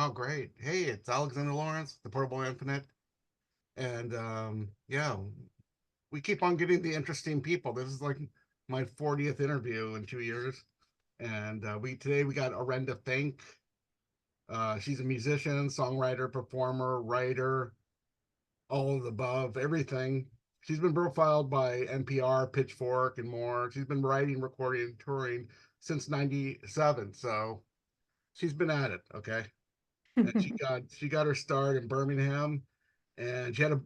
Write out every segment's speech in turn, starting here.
Oh, great. Hey, it's Alexander Lawrence, the Portable Infinite. And yeah, we keep on getting the interesting people. This is like my 40th interview in 2 years. And we got Orenda Fink. She's a musician, songwriter, performer, writer, all of the above, everything. She's been profiled by NPR, Pitchfork, and more. She's been writing, recording, and touring since '97. So she's been at it, okay? And she got her start in Birmingham, and she had a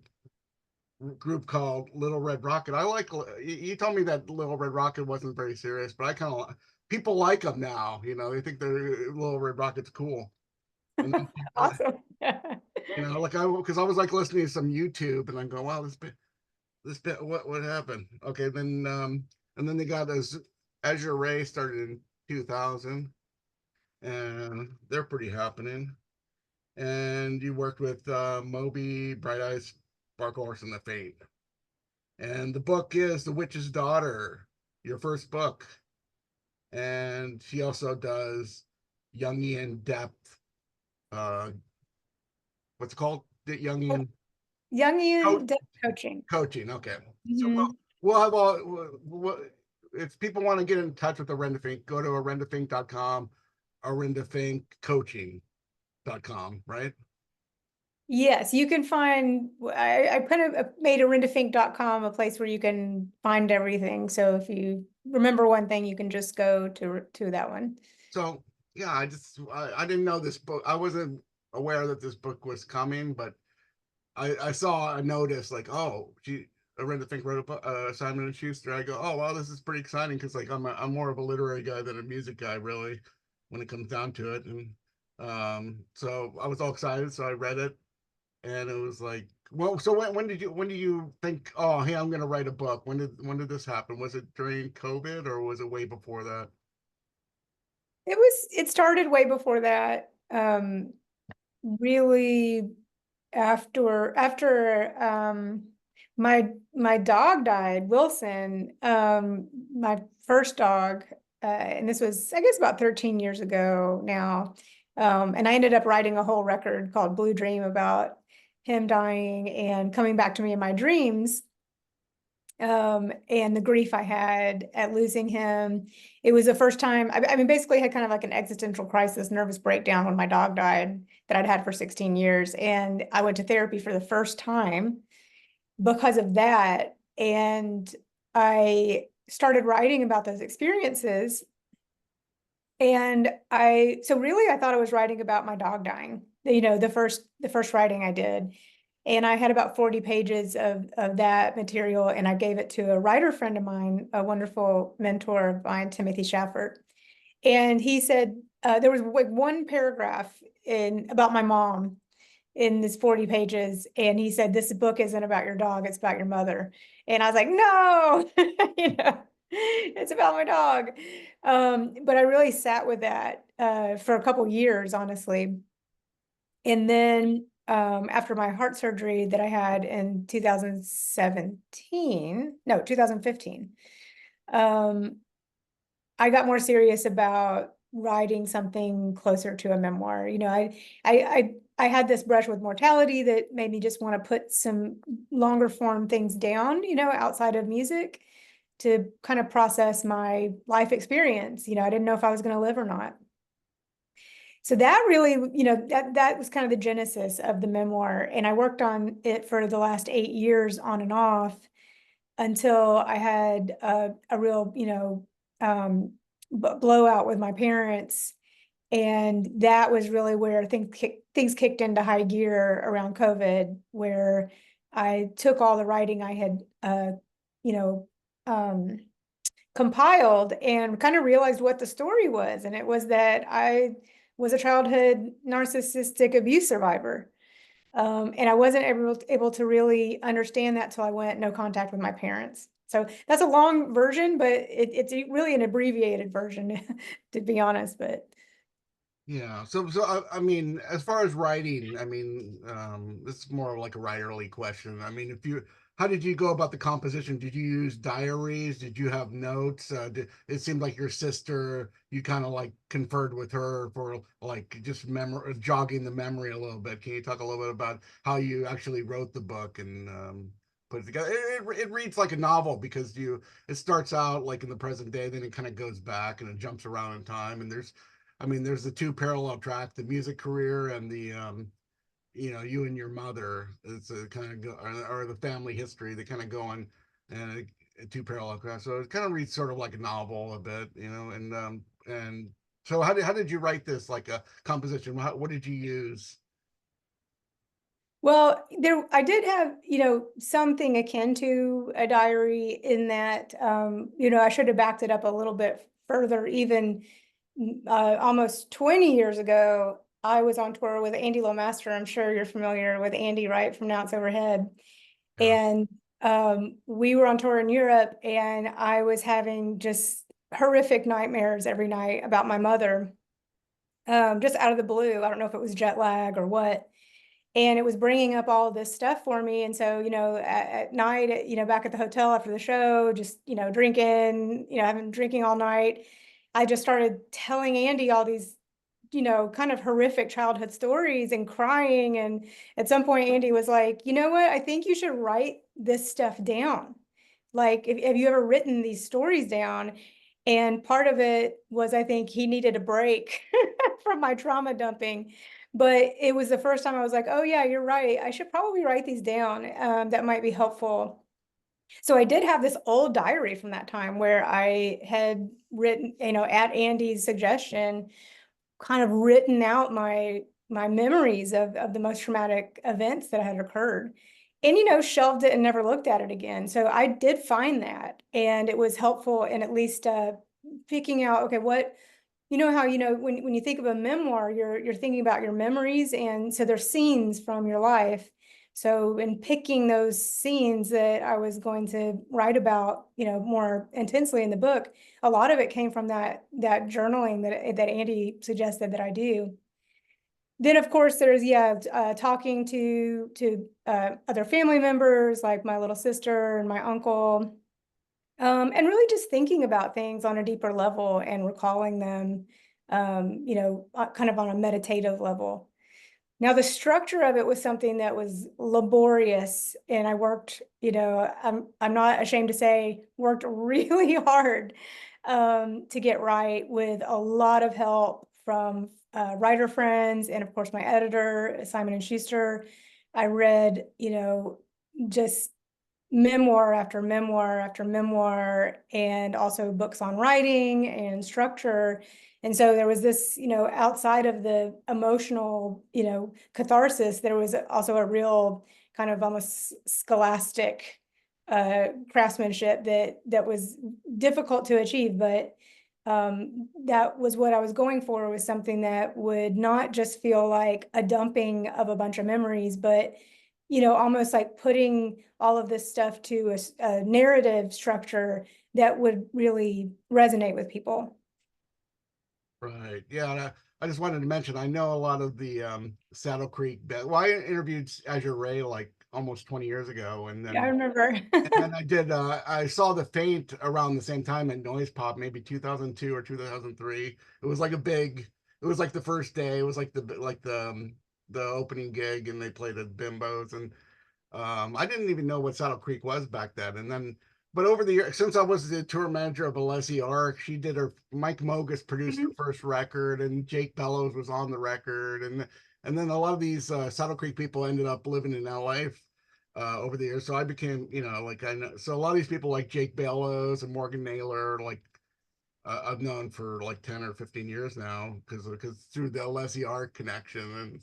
group called Little Red Rocket. I like you told me that Little Red Rocket wasn't very serious, but I kind of people like them now. They think they're Little Red Rocket's cool. And then Awesome. like because I was like listening to some YouTube, and I'm going, wow, this bit, what happened? Okay, then and then they got this Azure Ray started in 2000, and they're pretty happening. And you worked with Moby, Bright Eyes, Sparklehorse, and the Fate. And the book is The Witch's Daughter, your first book. And she also does Jungian Depth. Uh, what's it called? The Jungian Jungian Depth Coaching. Coaching. Okay, so Mhm. we'll have all. If people want to get in touch with Orenda Fink, go to orendafink.com, orendafinkcoaching.com, right? Yes, you can find, I kind of made orendafink.com a place where you can find everything. So if you remember one thing, you can just go to that one. So yeah, I didn't know this book. I wasn't aware that this book was coming, but I saw a notice like, oh, Orenda Fink wrote a book, Simon and Schuster. I go, oh wow, this is pretty exciting because like I'm more of a literary guy than a music guy really, when it comes down to it. And so I was all excited, so I read it, and it was like, well, so when did you think, oh hey, I'm gonna write a book? When did this happen? Was it during COVID or was it way before that? It started way before that. Really after my dog died, Wilson, my first dog, and this was, I guess, about 13 years ago now. And I ended up writing a whole record called Blue Dream about him dying and coming back to me in my dreams. And the grief I had at losing him. It was the first time, I mean, basically had kind of like an existential crisis, nervous breakdown when my dog died that I'd had for 16 years. And I went to therapy for the first time because of that. And I started writing about those experiences. And so really I thought I was writing about my dog dying, the first writing I did. And I had about 40 pages of that material, and I gave it to a writer friend of mine, a wonderful mentor of mine, Timothy Shaffert. And he said, there was like one paragraph about my mom in this 40 pages. And he said, this book isn't about your dog, it's about your mother. And I was like, no, it's about my dog. But I really sat with that for a couple years, honestly. And then after my heart surgery that I had in 2017, no, 2015, um, I got more serious about writing something closer to a memoir. I had this brush with mortality that made me just want to put some longer form things down, outside of music to kind of process my life experience. I didn't know if I was going to live or not. So that really, that was kind of the genesis of the memoir. And I worked on it for the last 8 years on and off until I had a real, blowout with my parents. And that was really where things kicked into high gear around COVID, where I took all the writing I had, you know, um, compiled and kind of realized what the story was. And it was that I was a childhood narcissistic abuse survivor. And I wasn't able to really understand that till I went no contact with my parents. So that's a long version, but it's really an abbreviated version, to be honest. But Yeah. So I mean, as far as writing, I mean, this is more of like a writerly question. I mean, how did you go about the composition? Did you use diaries? Did you have notes? It seemed like your sister, you kind of like conferred with her for like just memory, jogging the memory a little bit. Can you talk a little bit about how you actually wrote the book and put it together? It reads like a novel because it starts out like in the present day, then it kind of goes back and it jumps around in time. And there's the two parallel track, the music career and the you and your mother. It's a kind of go, or the family history. They kind of go on and two parallel tracks. So it kind of reads sort of like a novel a bit, and so how did you write this like a composition? What did you use? Well, I did have, something akin to a diary in that, I should have backed it up a little bit further. Even almost 20 years ago, I was on tour with Andy Lomaster. I'm sure you're familiar with Andy, right? From Now It's Overhead. Yeah. And we were on tour in Europe, and I was having just horrific nightmares every night about my mother, just out of the blue. I don't know if it was jet lag or what. And it was bringing up all this stuff for me. And so, at night, back at the hotel after the show, just, drinking, having drinking all night, I just started telling Andy all these, kind of horrific childhood stories and crying. And at some point, Andy was like, you know what? I think you should write this stuff down. Like, have you ever written these stories down? And part of it was, I think he needed a break from my trauma dumping. But it was the first time I was like, oh, yeah, you're right. I should probably write these down. That might be helpful. So I did have this old diary from that time where I had written, at Andy's suggestion, kind of written out my memories of the most traumatic events that had occurred, and shelved it and never looked at it again. So I did find that, and it was helpful in at least picking out, okay, what, how when you think of a memoir, you're thinking about your memories, and so there's scenes from your life. So in picking those scenes that I was going to write about, more intensely in the book, a lot of it came from that journaling that Andy suggested that I do. Then of course there's talking to other family members like my little sister and my uncle, and really just thinking about things on a deeper level and recalling them, kind of on a meditative level. Now, the structure of it was something that was laborious, and I worked, I'm not ashamed to say, worked really hard to get right, with a lot of help from writer friends and, of course, my editor, Simon and Schuster. I read, just memoir after memoir after memoir, and also books on writing and structure. And so there was this, outside of the emotional, catharsis, there was also a real kind of almost scholastic craftsmanship that was difficult to achieve, but that was what I was going for, was something that would not just feel like a dumping of a bunch of memories, but almost like putting all of this stuff to a narrative structure that would really resonate with people. Right. Yeah. I just wanted to mention, I know a lot of the Saddle Creek. Well, I interviewed Azure Ray like almost 20 years ago, and Yeah, I then remember. I saw the Faint around the same time at Noise Pop, maybe 2002 or 2003. It was like it was like the first day. It was like the opening gig, and they played at Bimbos, and I didn't even know what Saddle Creek was back then. And then, but over the years, since I was the tour manager of Alessi Arc, she did Mike Mogus produced her Mhm. first record, and Jake Bellows was on the record. And then a lot of these Saddle Creek people ended up living in LA over the years. So I became, like I know, so a lot of these people like Jake Bellows and Morgan Naylor, like I've known for like 10 or 15 years now because through the Alessi Arc connection,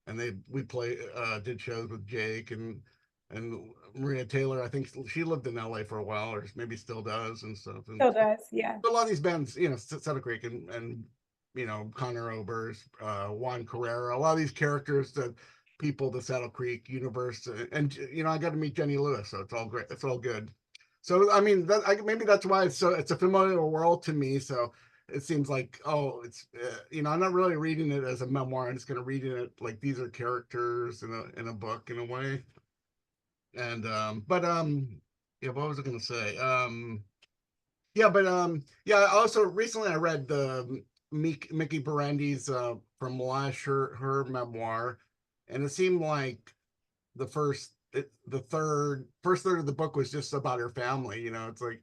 and we did shows with Jake and Maria Taylor. I think she lived in LA for a while, or maybe still does and stuff. And Still does, yeah. a lot of these bands, Saddle Creek and Connor Oberst, Juan Carrera, a lot of these characters that people, the Saddle Creek universe, and I got to meet Jenny Lewis, so it's all great. It's all good. So I mean, maybe that's why it's a familiar world to me. So it seems like, oh, it's I'm not really reading it as a memoir. I'm just going to read it like these are characters in a book in a way. And yeah, what was I gonna say? Yeah, but yeah, also recently I read the Mickey Brandy's from Lash, her memoir, and it seemed like the first third of the book was just about her family, you know. It's like,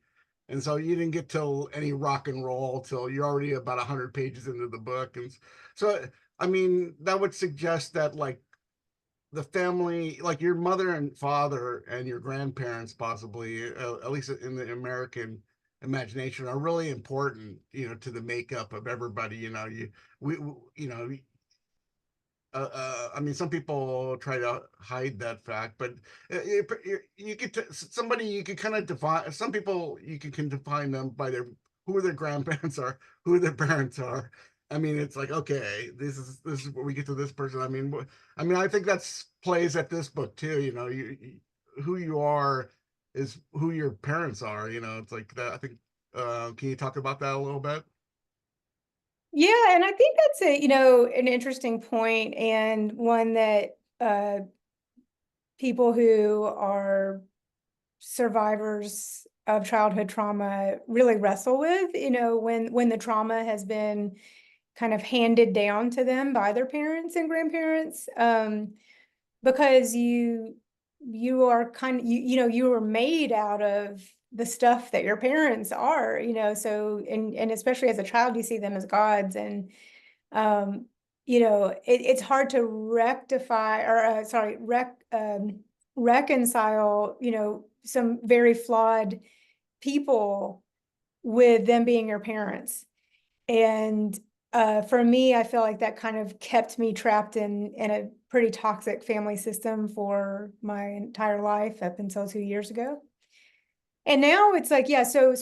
and so you didn't get till any rock and roll till you're already about 100 pages into the book. And so I mean that would suggest that like the family, like your mother and father and your grandparents, possibly, at least in the American imagination, are really important, you know, to the makeup of everybody. You know, you know, I mean, some people try to hide that fact, but you could somebody you could kind of define. Some people you can define them by their who their grandparents are, who their parents are. I mean, it's like okay, this is where we get to this person. I mean, I think that's plays at this book too. You know, who you are is who your parents are. You know, it's like that. I think. Can you talk about that a little bit? Yeah, and I think that's an interesting point, and one that people who are survivors of childhood trauma really wrestle with, when the trauma has been kind of handed down to them by their parents and grandparents. Because you are kind of you were made out of the stuff that your parents are, so and especially as a child you see them as gods, and it's hard to rectify or reconcile, some very flawed people with them being your parents. And for me, I feel like that kind of kept me trapped in a pretty toxic family system for my entire life up until 2 years ago. And now it's like, yeah, so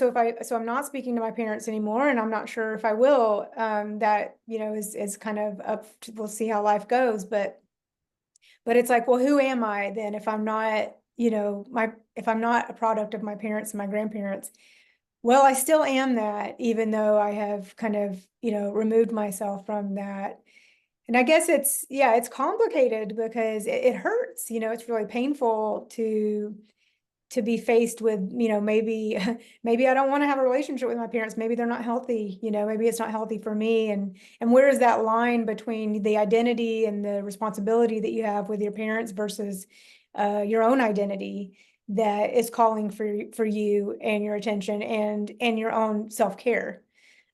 I'm not speaking to my parents anymore, and I'm not sure if I will. That, is kind of up to, we'll see how life goes. But it's like, well, who am I then if I'm not, if I'm not a product of my parents and my grandparents? Well, I still am that, even though I have kind of, removed myself from that. And I guess yeah, it's complicated because it hurts, it's really painful to be faced with, maybe, maybe I don't want to have a relationship with my parents. Maybe they're not healthy, maybe it's not healthy for me. And where is that line between the identity and the responsibility that you have with your parents versus your own identity that is calling for you and your attention and your own self-care?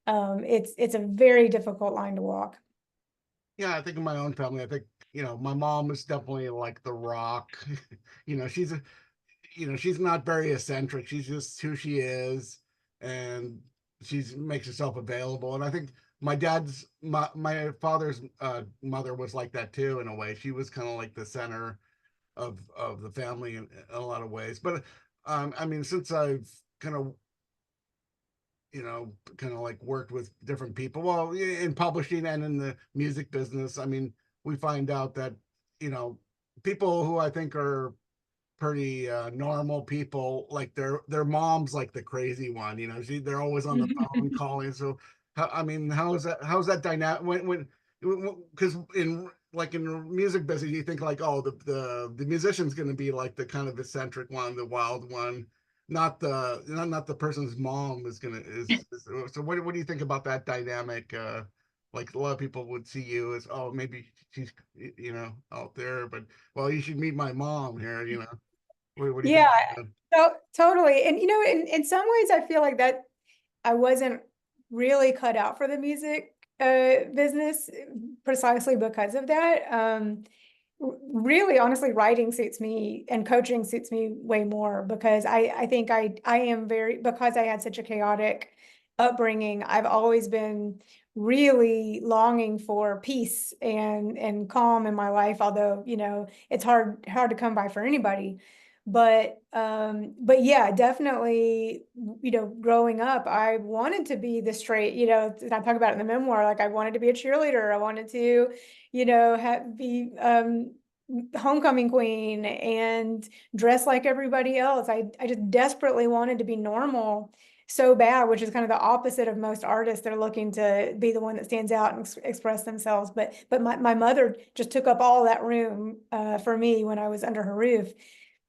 It's a very difficult line to walk. Yeah, I think in my own family, I think, you know, my mom is definitely like the rock. You know, she's not very eccentric. She's just who she is, and she's makes herself available. And I think my father's mother was like that too in a way. She was kind of like the center of the family in a lot of ways. But I mean, since I've kind of kind of like worked with different people, well, in publishing and in the music business, I mean, we find out that you know people who I think are pretty normal people, like their mom's like the crazy one, they're always on the phone calling. So I mean, how's that dynamic when because in like in the music business you think like, oh, the musician's going to be like the kind of eccentric one, the wild one, not the person's mom is gonna is so what do you think about that dynamic? Like a lot of people would see you as, oh, maybe she's out there, but well, you should meet my mom here. What do you think Yeah, about so totally. And in some ways I feel like that I wasn't really cut out for the music business precisely because of that. Really, honestly, writing suits me and coaching suits me way more because I think I am very, because I had such a chaotic upbringing, I've always been really longing for peace and calm in my life, although, it's hard to come by for anybody. But yeah, definitely, growing up, I wanted to be the straight, and I talk about it in the memoir, like I wanted to be a cheerleader. I wanted to, be homecoming queen and dress like everybody else. I just desperately wanted to be normal so bad, which is kind of the opposite of most artists. They're looking to be the one that stands out and express themselves. But my mother just took up all that room for me when I was under her roof.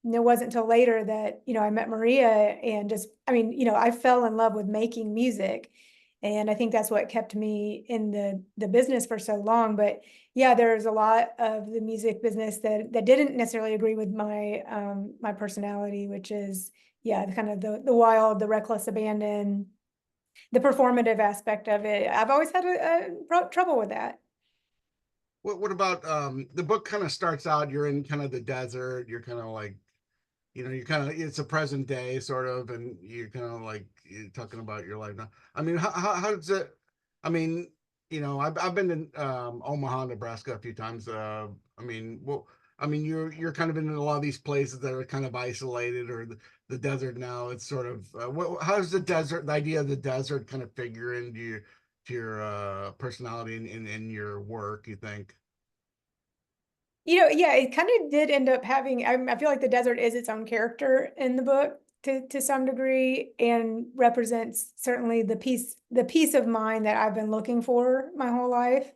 it wasn't until later that, I met Maria and just, I fell in love with making music. And I think that's what kept me in the business for so long. But yeah, there's a lot of the music business that didn't necessarily agree with my personality, which is, yeah, kind of the wild, the reckless abandon, the performative aspect of it. I've always had trouble with that. What about the book kind of starts out, you're in kind of the desert, you're kind of like, you're kind of, it's a present day sort of, and you're kind of like you're talking about your life now. I mean, how does it, I mean, I've been in Omaha, Nebraska a few times. I mean, well, I mean, you're kind of in a lot of these places that are kind of isolated, or the desert now. It's sort of how does the idea of the desert kind of figure into your personality and in your work, you think? Yeah, it kind of did end up having, I feel like the desert is its own character in the book to some degree, and represents certainly the peace of mind that I've been looking for my whole life.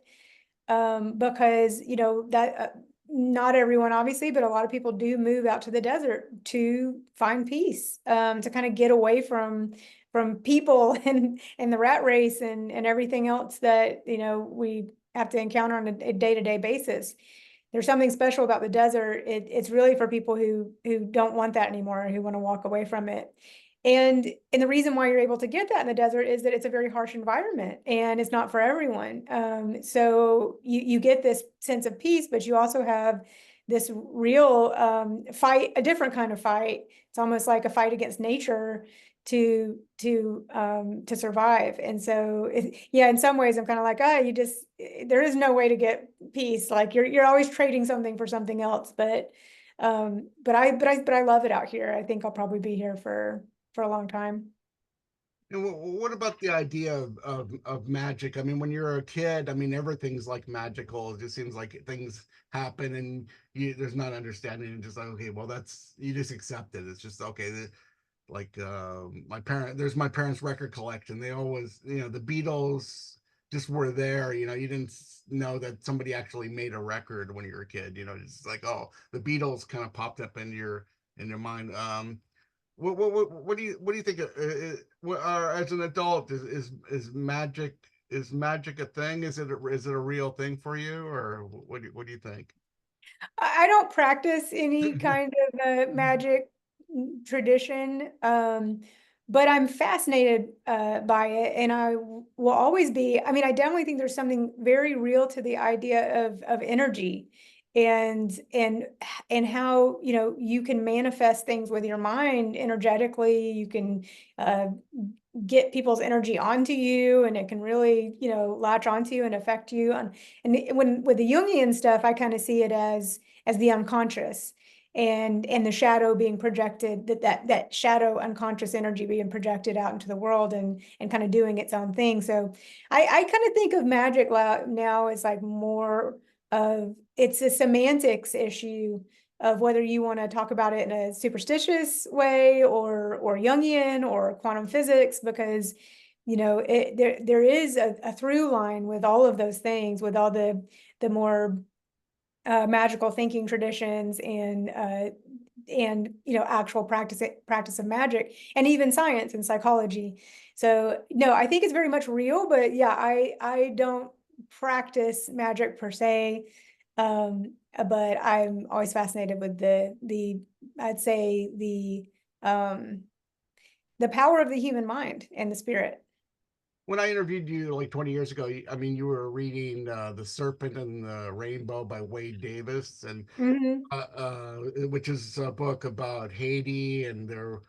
Because, that not everyone obviously, but a lot of people do move out to the desert to find peace, to kind of get away from people and the rat race and everything else that, we have to encounter on a day-to-day basis. There's something special about the desert. It's really for people who don't want that anymore, who want to walk away from it. And the reason why you're able to get that in the desert is that it's a very harsh environment and it's not for everyone. So you get this sense of peace, but you also have this real fight, a different kind of fight. It's almost like a fight against nature to survive. And so yeah, in some ways I'm kind of like, there is no way to get peace. Like you're always trading something for something else. But I love it out here. I think I'll probably be here for a long time. And what about the idea of magic? I mean, when you're a kid, I mean, everything's like magical. It just seems like things happen and there's not understanding, and just like, okay, well, you just accept it. It's just okay. Like there's my parents' record collection. They always, the Beatles just were there. You didn't know that somebody actually made a record when you were a kid. It's like, oh, the Beatles kind of popped up in your mind. What do you think? As an adult, is magic a thing? Is it a real thing for you, or what do you think? I don't practice any kind of magic tradition, but I'm fascinated by it, and I will always be. I mean, I definitely think there's something very real to the idea of energy, and how you can manifest things with your mind energetically. You can uh, get people's energy onto you, and it can really latch onto you and affect you. And when with the Jungian stuff, I kind of see it as the unconscious, and the shadow being projected, that shadow unconscious energy being projected out into the world, and kind of doing its own thing. So I kind of think of magic now as like more of, it's a semantics issue of whether you want to talk about it in a superstitious way or Jungian or quantum physics, because there is a through line with all of those things, with all the more magical thinking traditions, and actual practice of magic, and even science and psychology. So no, I think it's very much real, but yeah, I don't practice magic per se. But I'm always fascinated with the I'd say the power of the human mind and the spirit. When I interviewed you like 20 years ago, I mean, you were reading The Serpent and the Rainbow by Wade Davis, and Mhm. which is a book about Haiti and their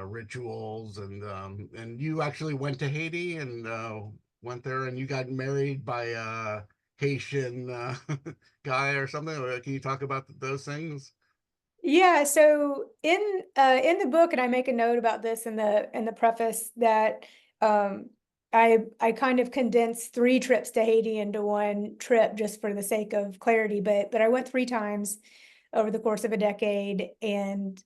rituals, and you actually went to Haiti and went there, and you got married by a Haitian guy or something. Can you talk about those things? Yeah, so in the book, and I make a note about this in the preface, that um I kind of condensed 3 trips to Haiti into one trip just for the sake of clarity, but I went 3 times over the course of a decade, and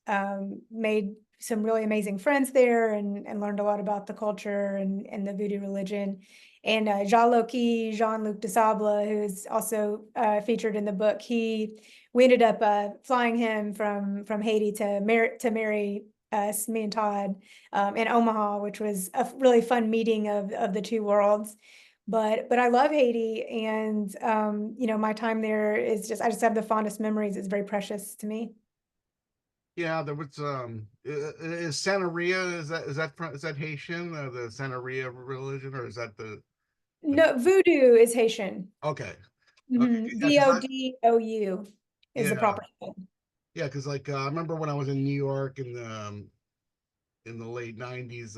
made some really amazing friends there and learned a lot about the culture and the voodoo religion. And Jean-Luc Desable, who's also featured in the book, we ended up flying him from Haiti to marry us, me and Todd, in Omaha, which was a really fun meeting of the two worlds. But I love Haiti, and you know, my time there is I just have the fondest memories. It's very precious to me. Yeah, there was is Santeria, is that Haitian, the Santeria religion, or is that the No, voodoo is Haitian. okay. Okay, yeah, because I VODOU is the yeah, proper name. yeah, because like I remember when I was in New York in the late '90s,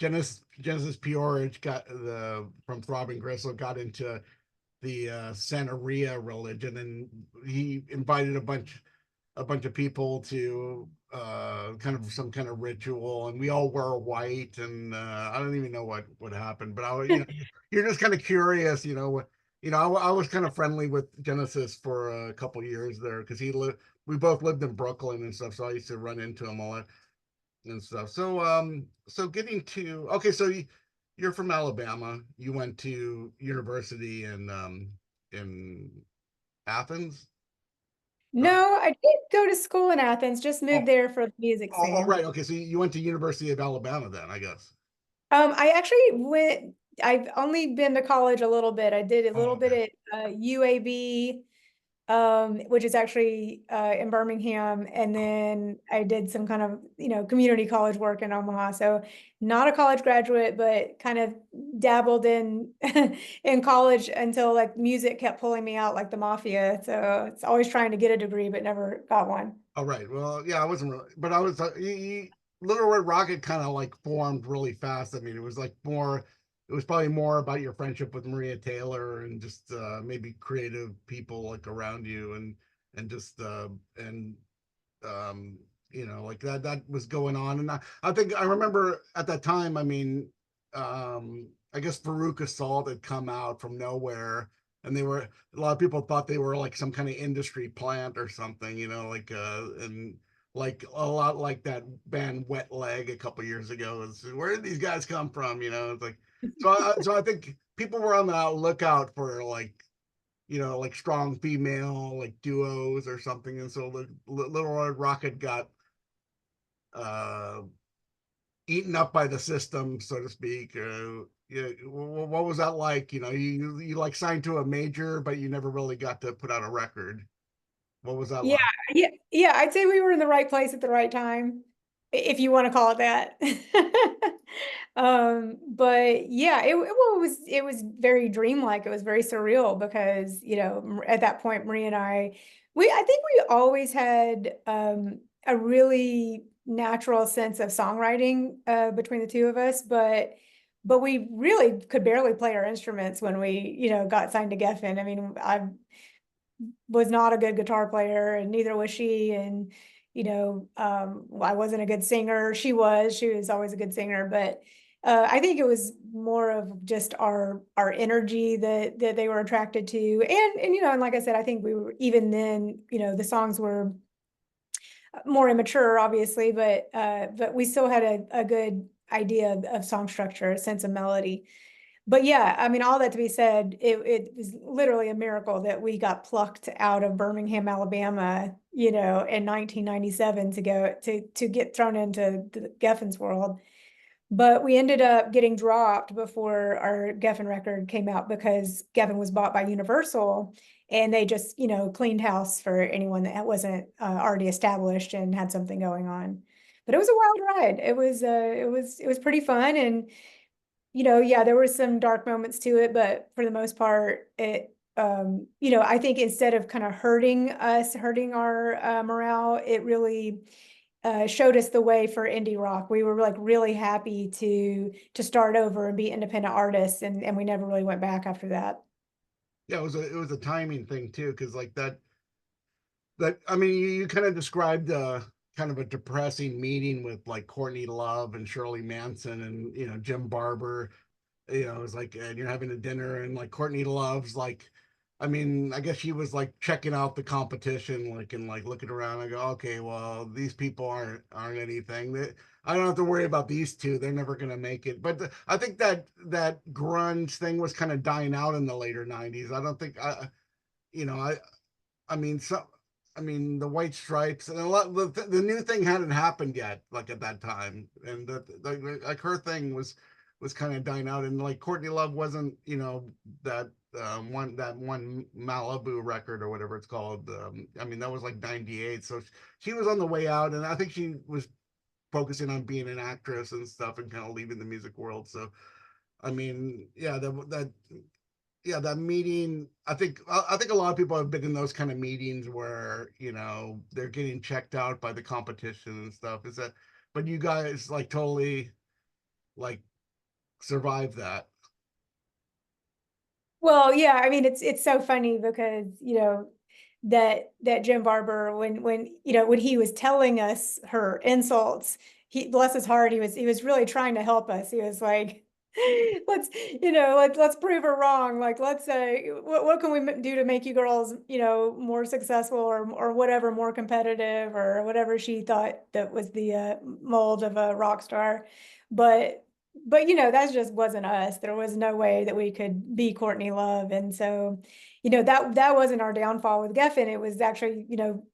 Genesis Peorage got the from Throbbing Gristle got into the Santeria religion, and he invited a bunch of people to kind of some kind of ritual, and we all wore white, and I don't even know what happened, but I was, you know, you're just kind of curious, you know what, you know, I was kind of friendly with Genesis for a couple years there because we both lived in Brooklyn and stuff, so I used to run into him a lot and stuff. So so getting to okay, so you're from Alabama, you went to university in Athens. No, I did go to school in Athens, just moved Oh, there for the music right. scene. Okay, so you went to University of Alabama then, I guess. I actually I've only been to college a little bit. I did a Oh, little okay. bit at UAB, which is actually in Birmingham, and then I did some kind of, you know, community college work in Omaha. So not a college graduate, but kind of dabbled in in college until like music kept pulling me out like the mafia. So it's always trying to get a degree, but never got one. All right. Well, yeah, I wasn't really, but I was. Little Red Rocket kind of like formed really fast. I mean, it was like more. It was probably more about your friendship with Maria Taylor and just maybe creative people like around you and just and um you know like that was going on, and I think I remember at that time, I mean, I guess Farouk Assault had come out from nowhere, and they were a lot of people thought they were like some kind of industry plant or something, you know, like and like a lot like that band Wet Leg a couple years ago is where did these guys come from, you know, it's like so I think people were on the lookout for like, you know, like strong female like duos or something, and so the Little Red Rocket got uh eaten up by the system, so to speak. Yeah, what was that like? You know, you like signed to a major, but you never really got to put out a record. What was that Yeah, like? yeah. I'd say we were in the right place at the right time, if you want to call it that. But yeah, well, it was very dreamlike. It was very surreal because, you know, at that point, Marie and I think we always had a really natural sense of songwriting between the two of us, but we really could barely play our instruments when we, you know, got signed to Geffen. I mean, I was not a good guitar player, and neither was she. And, you know, I wasn't a good singer. She was always a good singer, but I think it was more of just our energy that they were attracted to. And, you know, and like I said, I think we were even then, you know, the songs were more immature, obviously, but we still had a good idea of song structure, a sense of melody. But yeah, I mean, all that to be said, it was literally a miracle that we got plucked out of Birmingham, Alabama, you know, in 1997 to go to get thrown into the Geffen's world. But we ended up getting dropped before our Geffen record came out because Geffen was bought by Universal, and they just, you know, cleaned house for anyone that wasn't already established and had something going on. But it was a wild ride. It was pretty fun, and, you know, yeah, there were some dark moments to it, but for the most part, you know, I think instead of kind of hurting our morale, it really showed us the way for indie rock. We were like really happy to start over and be independent artists, and we never really went back after that. Yeah, it was a timing thing too, because like that I mean, you kind of described kind of a depressing meeting with like Courtney Love and Shirley Manson and, you know, Jim Barber. You know, it's like, and you're having a dinner, and like Courtney Love's like I mean, I guess she was like checking out the competition, like, and like looking around. I go, okay, well, these people aren't anything. That I don't have to worry about these two. They're never gonna make it. But I think that grunge thing was kind of dying out in the later '90s. I don't think you know, I mean, I mean, the White Stripes and a lot. The new thing hadn't happened yet, like at that time, and like her thing was kind of dying out, and like Courtney Love wasn't, you know, that one Malibu record or whatever it's called. I mean, that was like '98, so she was on the way out, and I think she was focusing on being an actress and stuff, and kind of leaving the music world. So, I mean, yeah, that meeting, I think a lot of people have been in those kind of meetings where, you know, they're getting checked out by the competition and stuff. Is that, but you guys like totally like survive that. Well, yeah, I mean, it's so funny because, you know, that Jim Barber, when you know, when he was telling us her insults, he, bless his heart, he was really trying to help us. He was like, let's, you know, let's prove her wrong. Like, let's say, what can we do to make you girls, you know, more successful, or whatever, more competitive, or whatever she thought that was the mold of a rock star. But you know, that just wasn't us. There was no way that we could be Courtney Love. And so, you know, that wasn't our downfall with Geffen. It was actually, you know,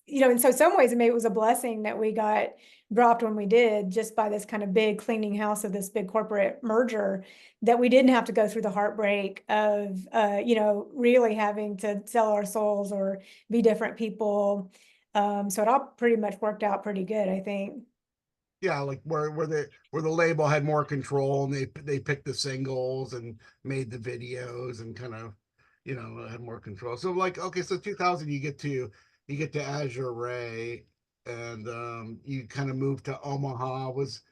in so some ways, maybe it was a blessing that we got dropped when we did, just by this kind of big cleaning house of this big corporate merger, that we didn't have to go through the heartbreak of, you know, really having to sell our souls or be different people. So it all pretty much worked out pretty good, I think. Yeah, like where the label had more control, and they picked the singles and made the videos and kind of, you know, had more control. So like, okay, so 2000 you get to Azure Ray, and you kind of moved to Omaha. Was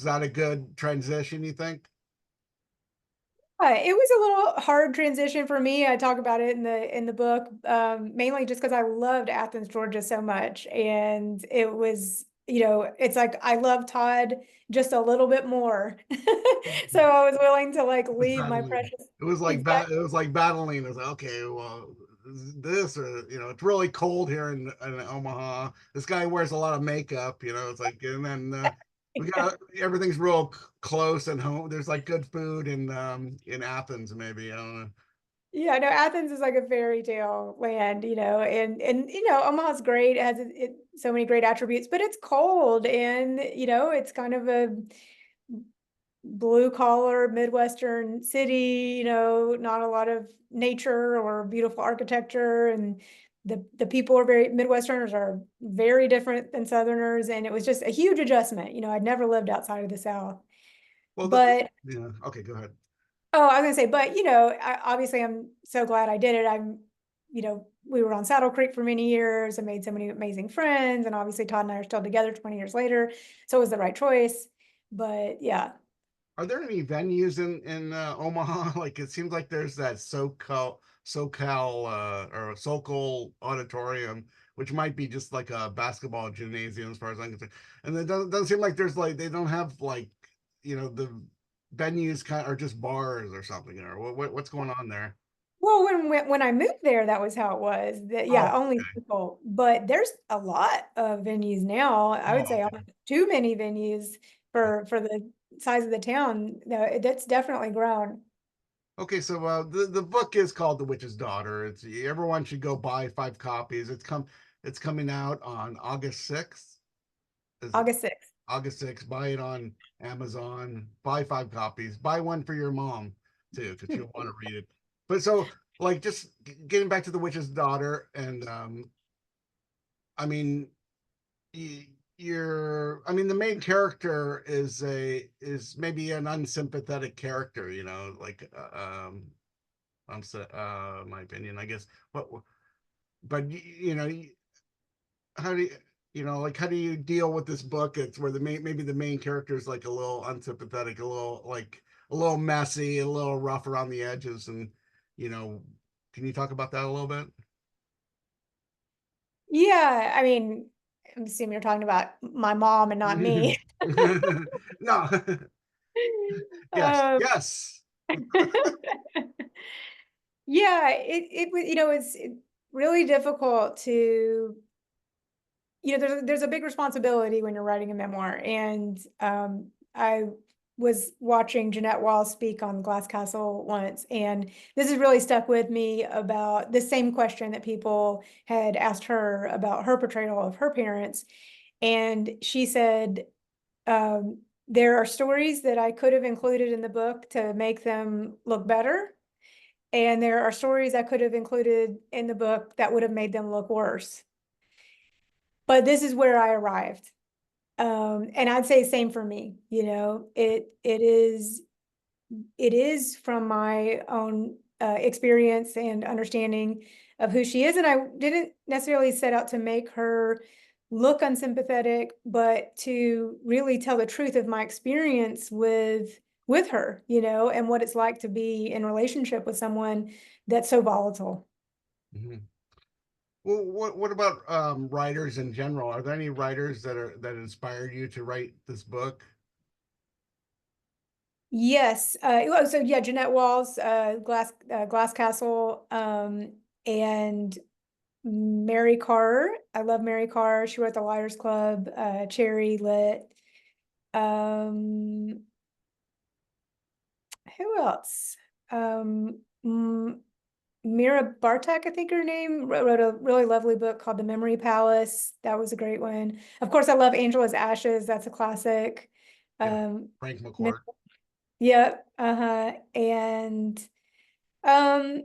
that a good transition, you think? It was a little hard transition for me. I talk about it in the book, mainly just because I loved Athens, Georgia so much, and it was, you know, it's like I love Todd just a little bit more, so I was willing to like Was leave my battling. precious. It was like Exactly. it was like battling. It was like, okay, well, this, or you know, it's really cold here in Omaha. This guy wears a lot of makeup, you know. It's like, and then we got everything's real close and home. There's like good food in Athens, maybe. I don't know. Yeah, no, Athens is like a fairy tale land, you know, and you know, Omaha's great. It has so many great attributes, but it's cold, and you know, it's kind of a blue collar Midwestern city, you know, not a lot of nature or beautiful architecture. And the people are very, Midwesterners are very different than Southerners. And it was just a huge adjustment. You know, I'd never lived outside of the South. Well, But yeah. Okay, go ahead. oh, I was gonna say, but you know, obviously I'm so glad I did it. You know, we were on Saddle Creek for many years and made so many amazing friends. And obviously Todd and I are still together 20 years later. So it was the right choice. But yeah. Are there any venues in Omaha? Like it seems like there's that SoCal or Sokol Auditorium, which might be just like a basketball gymnasium as far as I'm concerned. And it doesn't seem like there's like they don't have like, you know, the venues kind of are just bars or something, or what's going on there? Well, when I moved there, that was how it was. That, yeah, Oh, only okay. people. But there's a lot of venues now. I would Oh, say okay. almost too many venues for the size of the town. No, that's definitely grown. Okay, so the book is called The Witch's Daughter. It's everyone should go buy 5 copies. It's coming out on August 6th. Is it August 6th. August 6th? Buy it on Amazon. Buy 5 copies. Buy one for your mom too, because she'll want to read it. But so like just getting back to The Witch's Daughter, and I mean you're I mean the main character is maybe an unsympathetic character, you know, like I'm my opinion, I guess. But you know, how do you, you know, like how do you deal with this book? It's where the main maybe the main character is like a little unsympathetic, a little like a little messy, a little rough around the edges, and you know, can you talk about that a little bit? Yeah, I mean, I'm assuming you're talking about my mom and not me. No. Yes, Um, yes. Yeah, it was, it's really difficult to, there's a big responsibility when you're writing a memoir. And I was watching Jeanette Wall speak on Glass Castle once, and this has really stuck with me about the same question that people had asked her about her portrayal of her parents. And she said, there are stories that I could have included in the book to make them look better. And there are stories I could have included in the book that would have made them look worse. But this is where I arrived. And I'd say same for me, it is from my own experience and understanding of who she is. And I didn't necessarily set out to make her look unsympathetic, but to really tell the truth of my experience with her, and what it's like to be in relationship with someone that's so volatile. Mhm. Well, what about writers in general? Are there any writers that inspired you to write this book? Yes. So yeah, Jeanette Walls, Glass Castle, and Mary Carr. I love Mary Carr. She wrote The Liars Club, Cherry Lit. Um, who else? Mira Bartek, I think her name, wrote a really lovely book called The Memory Palace. That was a great one. Of course, I love Angela's Ashes. That's a classic. Yeah, Um, Frank McCourt. yep. And um,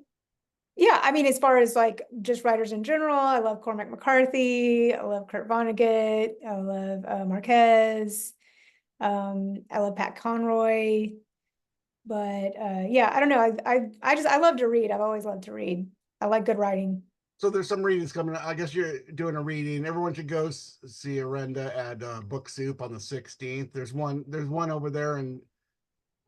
yeah, I mean, as far as like just writers in general, I love Cormac McCarthy. I love Kurt Vonnegut. I love Marquez. I love Pat Conroy. But yeah, I don't know. I love to read. I've always loved to read. I like good writing. So there's some readings coming up. I guess you're doing a reading. Everyone should go see Orenda at Book Soup on the 16th. There's one over there in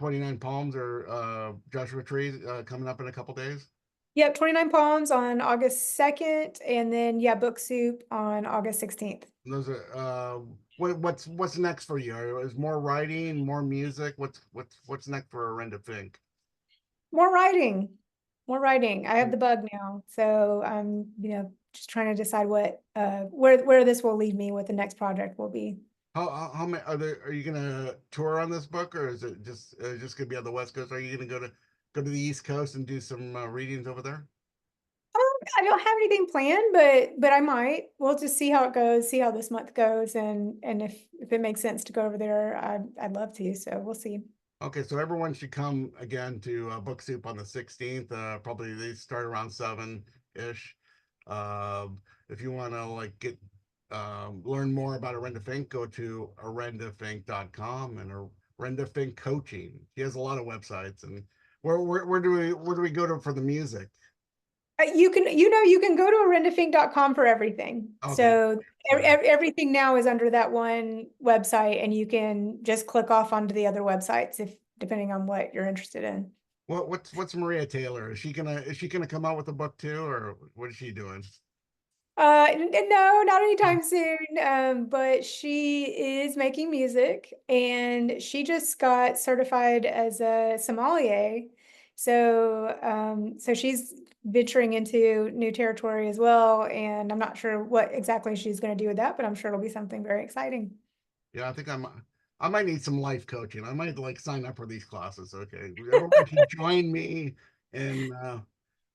29 Palms or Joshua Tree coming up in a couple days. Yep, 29 Palms on August 2nd, and then yeah, Book Soup on August 16th. And those are what's next for you? Is more writing, more music? What's next for Orenda Fink? More writing. More writing. I have Hmm. the bug now. So I'm, just trying to decide what where this will lead me, what the next project will be. How many are you gonna tour on this book, or is it just gonna be on the West Coast? Are you gonna go to the East Coast and do some readings over there? I don't have anything planned, but I might. We'll just see how it goes, see how this month goes, and if it makes sense to go over there, I'd love to. So we'll see. Okay, so everyone should come again to Book Soup on the 16th. Probably they start around 7-ish. If you want to like get learn more about Orenda Fink, go to orendafink.com and Orenda Fink Coaching. She has a lot of websites. And where do we go to for the music? You can go to orendafink.com for everything. Okay, So so everything now is under that one website, and you can just click off onto the other websites if depending on what you're interested in. what's Maria Taylor? Is she gonna come out with a book too, or what is she doing? No, not anytime soon. But she is making music, and she just got certified as a sommelier. So she's venturing into new territory as well, and I'm not sure what exactly she's going to do with that, but I'm sure it'll be something very exciting. Yeah, I think I might need some life coaching. I might like sign up for these classes. Okay, everyone should join me in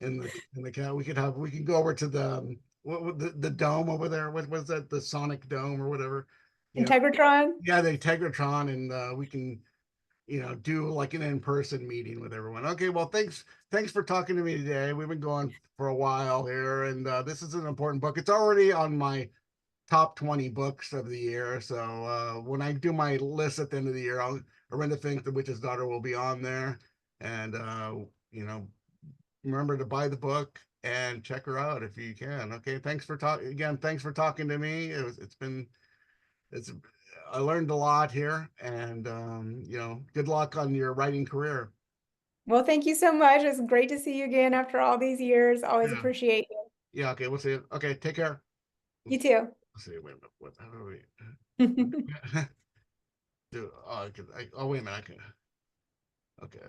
in the cat. We can go over to the the dome over there. What was that? The Sonic Dome or whatever. You know, Integratron. yeah, the Tegratron, and we can do like an in-person meeting with everyone. Okay, well, thanks for talking to me today. We've been going for a while here, and this is an important book. It's already on my top 20 books of the year. So when I do my list at the end of the year, Orenda Fink, The Witch's Daughter will be on there. And you know, remember to buy the book and check her out if you can. Okay, thanks for talking again. Thanks for talking to me. It's I learned a lot here, and good luck on your writing career. Well, thank you so much. It's great to see you again after all these years. Always Yeah, appreciate yeah. Okay, we'll see you. Okay, take care. you. You Let's see. Wait a minute. What? How do we too. do? Oh, wait a minute. I can. Okay.